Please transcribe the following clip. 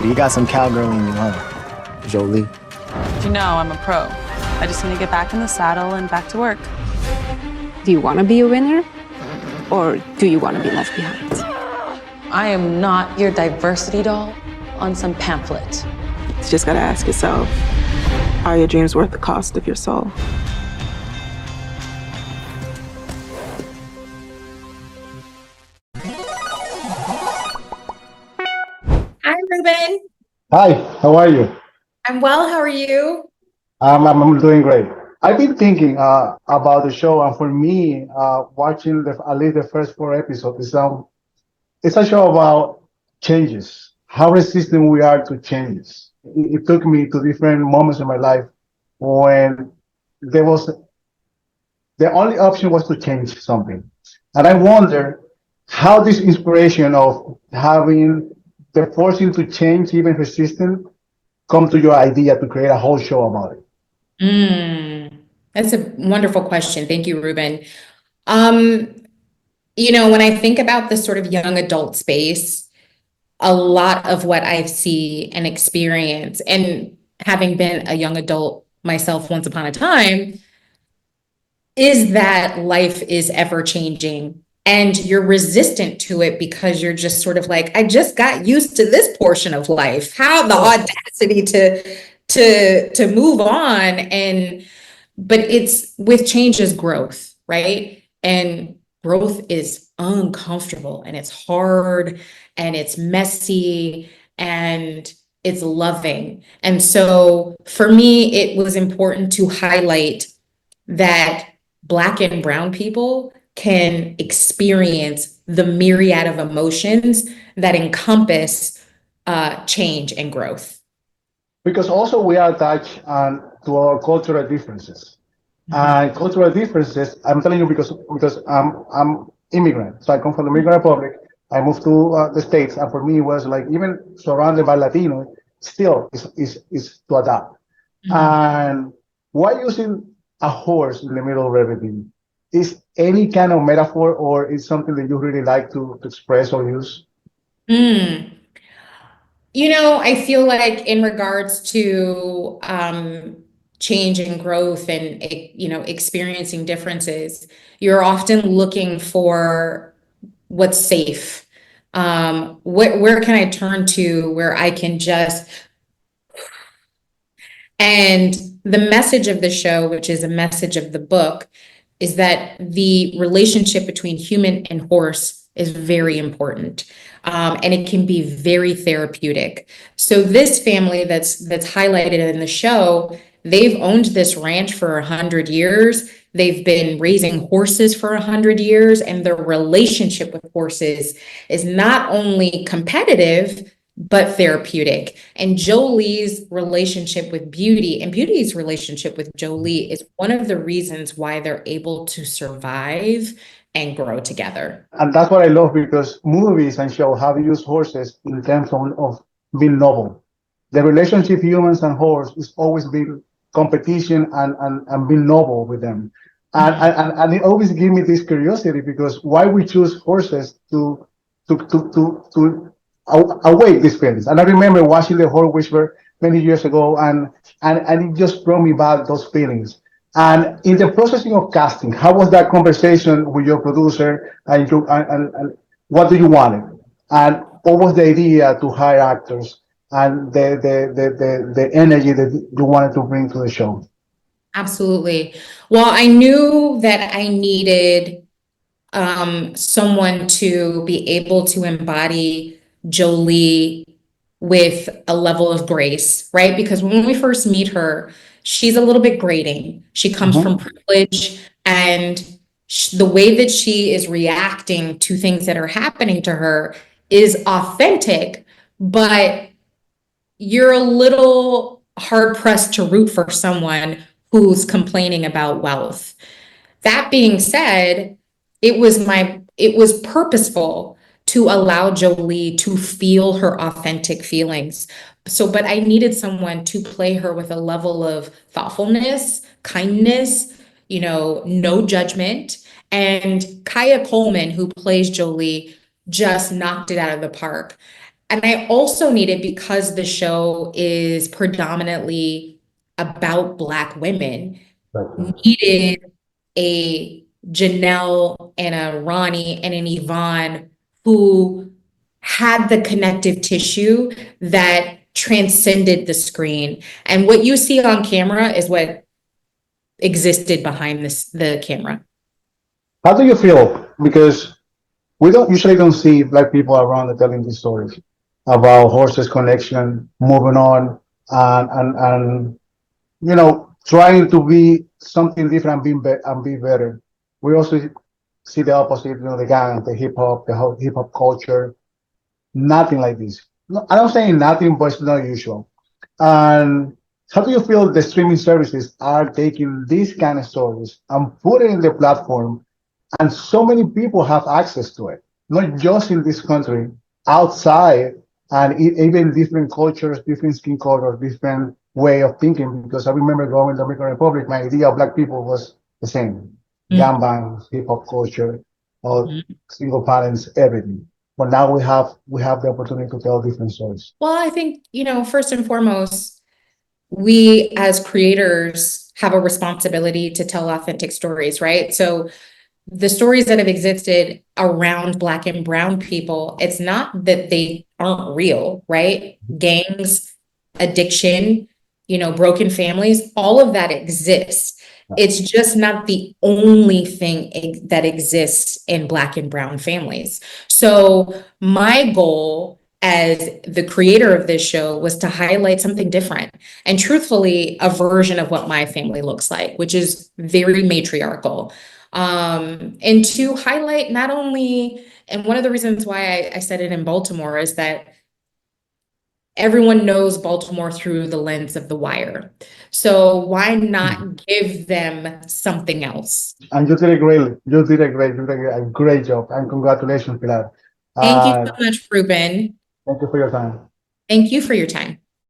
You got some cowgirl in you, huh? Jolie. You know, I'm a pro. I just need to get back in the saddle and back to work. Do you want to be a winner? Or do you want to be left behind? I am not your diversity doll on some pamphlet. You just gotta ask yourself, are your dreams worth the cost of your soul? Hi, Ruben. Hi, how are you? I'm well. How are you? I'm doing great. I've been thinking about the show, and for me, watching at least the first 4 episodes, it's a show about changes, how resistant we are to changes. It took me to different moments in my life when there was the only option was to change something, and I wonder how this inspiration of having the forcing to change, even resistant, come to your idea to create a whole show about it. That's a wonderful question. Thank you, Ruben. When I think about this sort of young adult space, a lot of what I see and experience, and having been a young adult myself once upon a time, is that life is ever changing and you're resistant to it because you're just sort of like, I just got used to this portion of life. How the audacity to move on. But it's with change is growth, right? And growth is uncomfortable and it's hard and it's messy and it's loving. And so for me, it was important to highlight that Black and brown people can experience the myriad of emotions that encompass change and growth. Because also we are attached to our cultural differences. And cultural differences, I'm telling you because I'm immigrant. So I come from the Dominican Republic. I moved to the States, and for me it was like even surrounded by Latino, still is to adapt. And why using a horse in the middle of everything? Is any kind of metaphor, or is something that you really like to express or use? I feel like in regards to change and growth and, experiencing differences, you're often looking for what's safe. Where can I turn to where I can just... And the message of the show, which is a message of the book, is that the relationship between human and horse is very important. And it can be very therapeutic. So this family that's highlighted in the show, they've owned this ranch for 100 years. They've been raising horses for 100 years, and their relationship with horses is not only competitive, but therapeutic. And Jolie's relationship with Beauty and Beauty's relationship with Jolie is one of the reasons why they're able to survive and grow together. And that's what I love, because movies and shows have used horses in terms of being noble. The relationship humans and horse is always been competition and being noble with them. And it always gives me this curiosity, because why we choose horses to awake these feelings. And I remember watching The Horror Whisperer many years ago, and it just brought me back those feelings. And in the processing of casting, how was that conversation with your producer, and what do you want? And what was the idea to hire actors, and the energy that you wanted to bring to the show? Absolutely. Well, I knew that I needed someone to be able to embody Jolie with a level of grace, right? Because when we first meet her, she's a little bit grating. She comes from privilege, and the way that she is reacting to things that are happening to her is authentic, but you're a little hard pressed to root for someone who's complaining about wealth. That being said, it was purposeful to allow Jolie to feel her authentic feelings. But I needed someone to play her with a level of thoughtfulness, kindness, no judgment. And Kaya Coleman, who plays Jolie, just knocked it out of the park. And I also needed, because the show is predominantly about Black women, needed a Janelle and a Ronnie and an Yvonne who had the connective tissue that transcended the screen. And what you see on camera is what existed behind the camera. How do you feel? Because we usually don't see Black people around telling these stories about horses connection, moving on, and trying to be something different and be better. We also see the opposite, the gang, the whole hip hop culture. Nothing like this. No, I'm not saying nothing, but it's not usual. And how do you feel the streaming services are taking these kind of stories and putting it in the platform, and so many people have access to it, not just in this country, outside, and even different cultures, different skin colors, different way of thinking? Because I remember growing in the Dominican Republic, my idea of Black people was the same. Gangbang, hip hop culture, or single parents, everything. But now we have the opportunity to tell different stories. Well, I think, first and foremost, we as creators have a responsibility to tell authentic stories, right? So the stories that have existed around Black and Brown people, it's not that they aren't real, right? Gangs, addiction, broken families, all of that exists. It's just not the only thing that exists in Black and Brown families. So my goal as the creator of this show was to highlight something different, and truthfully, a version of what my family looks like, which is very matriarchal. And to highlight not only, and one of the reasons why I said it in Baltimore is that everyone knows Baltimore through the lens of The Wire. So why not give them something else? And you did a great job. And congratulations, Pilar. Thank you so much, Ruben. Thank you for your time. Thank you for your time.